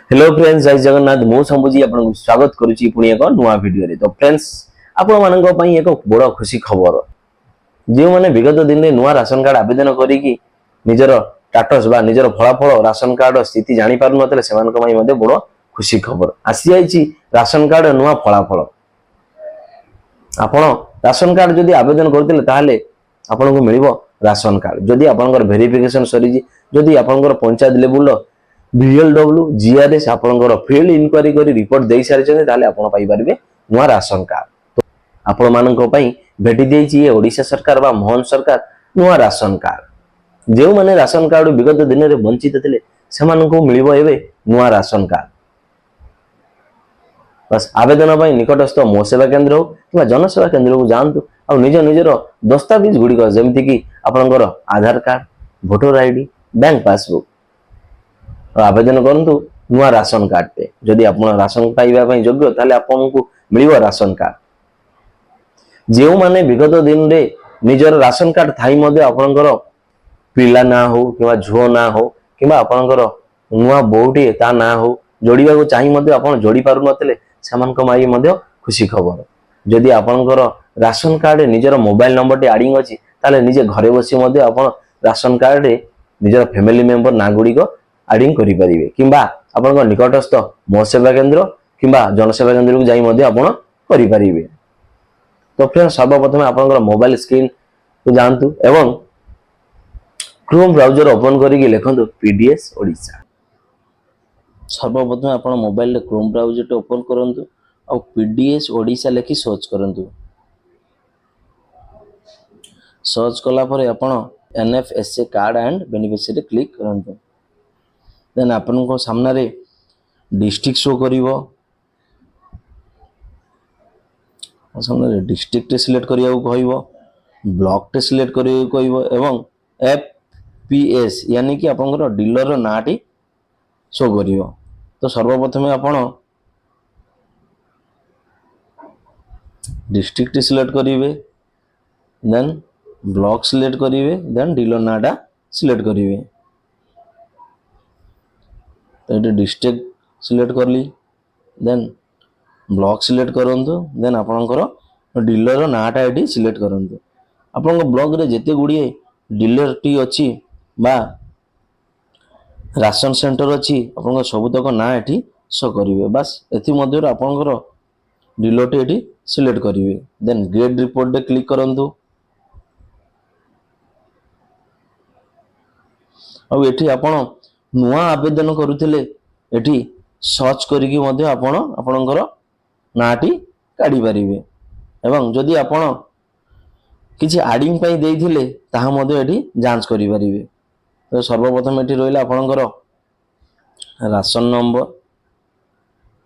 Hello friends, जय जगन्नाथ। मु शंभुजी आपको स्वागत करुच्ची पुणी एक नुआ वीडियो रे। तो फ्रेंड्स, आपण मानक पई एक बड़ खुशी खबर, जो माने विगत दिन में नुआ राशन कार्ड आवेदन करिकी निजर स्टेटस बा निजर फलाफल राशन कार्ड स्थिति जानि पारु नतले सेमानक पई मध्ये बड़ खुशी खबर आसी जाईची। राशन कार्ड नुआ फलाफल आपण राशन कार्ड जदि आवेदन करथिले ताहाले आपनको मिलिबो राशन कार्ड। जदि आपनकर वेरिफिकेशन सरीजी, जदि आपनकर पंचायत लेवल VLW GRS आपनकर फील्ड इंक्वायरी करी रिपोर्ट देई सारि छथि ताले आपण पाई परबे नुआ राशन कार्ड। तो आपण माननको पई भेटि देइची ए ओडिशा सरकार बा मोहन सरकार नुआ राशन कार्ड। जेउ माने राशन कार्ड विगत दिन रे वंचित थिले सेमाननको मिलिबो एबे नुआ राशन कार्ड। बस आवेदन पई निकटस्थ मो सेवा केंद्र हो कि जनसेवा केंद्र को जानतु आ निज निजर दस्तावेज गुड़िक जेमति कि आपनकर Aadhaar card, voter ID, bank passbook आवेदन करंतु नुआ राशन कार्ड पे। जदि आप राशन पाइबा पई योग्य ताले आपनको मिलिबो राशन कार्ड। जेउ माने विगत दिन रे निजर राशन कार्ड थाई मध्ये आपनकर पिला ना हो किबा झुओ ना हो किबा आपनकर नुआ बोउटी ता ना हो जोड़ीबा को चाहि मध्ये आपण जोड़ी पारु नतले सेमानक माई मध्ये खुशी खबर। जदि आपनकर राशन कार्ड निजर मोबाइल नंबर टे एडिंग अछि ताले निजे घरे बसी मध्ये आपण राशन कार्ड रे निजर फैमिली मेंबर ना गुडी को एडिंग करि परिबे किबा आपनकर निकटस्थ मो सेवा केंद्र किबा जनसेवा केंद्र को जाई मध्ये आपण करि परिबे। तो फ्रेंड्स, सर्वप्रथम आपनकर मोबाइल स्क्रीन को जानतु एवं क्रोम ब्राउजर ओपन करिके लिखंतु PDS ओडिशा। सर्वप्रथम आपण मोबाइल रे क्रोम ब्राउजर टे ओपन करंतु और PDS ओडिशा लेखि सर्च करंतु। सर्च कला परे आपण NFSA card and beneficiary click करंतु। देन आपन को सामने रे डिस्ट्रिक्ट शो करिवो। सामने रे डिस्ट्रिक्ट सिलेक्ट करिया को कहइबो, ब्लॉक टे सिलेक्ट करिया को कहइबो एवं FPS यानी कि आपनकर डीलर रो नाटी शो करिवो। तो सर्वप्रथम आपण डिस्ट्रिक्ट सिलेक्ट करिवे, देन ब्लॉक सिलेक्ट करिवे, देन डीलर नाटा सिलेक्ट करिवे। तो ये डिस्ट्रिक्ट सिलेक्ट करली, देन ब्लॉक सिलेक्ट करंतु, देन आपनकर डीलर नाटा एटी सिलेक्ट करंतु। आपनकर ब्लॉक रे जेते गुडी डीलर टी अछि बा राशन सेंटर अछि आपनकर सबुतक ना एटी शो करिवे। बस एथि मध्य आपनकर डीलर टी एटी सिलेक्ट करिवे। देन गेट रिपोर्ट पे क्लिक करंतु। और एठी आपण नुआ आवेदन करूथिले एठी सर्च करिकि मध्ये आपण आपनकर नाटी काढी परिबे एवं जदि आपण किछि एडिंग पई देइथिले ताहा मध्ये एठी जांच करि परिबे। तो सर्वप्रथम एठी रहिला आपनकर राशन नंबर,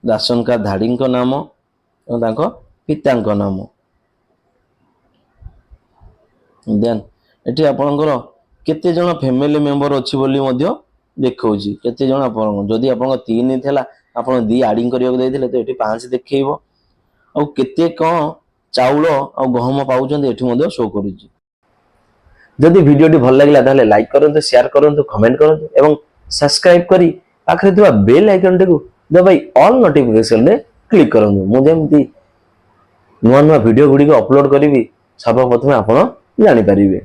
राशन कार्ड धाड़ीक नाम और तांको पितांक नाम। देन एठी आपनकर केते जण फैमिली मेंबर अछि बोली मध्ये देखौछि। केते जण आपन जदि आपन 3 थिला आपन 2 एडिंग करियो देइथिले तो एठी 5 देखैबो। और केते कोन चाउल और गहम पाउछन एठी मध्ये शो करूछि। जदि वीडियोटी भल लागिला ताले लाइक करंतु, शेयर करंतु, कमेंट करंतु एवं सब्सक्राइब करी पाखरे थिबा बेल आइकन टेकु दबाई ऑल नोटिफिकेशन रे क्लिक करंतु। मु जेमति नुआ नुआ वीडियो गुडी को अपलोड करिवि सर्वप्रथम आपण जानि परिबे।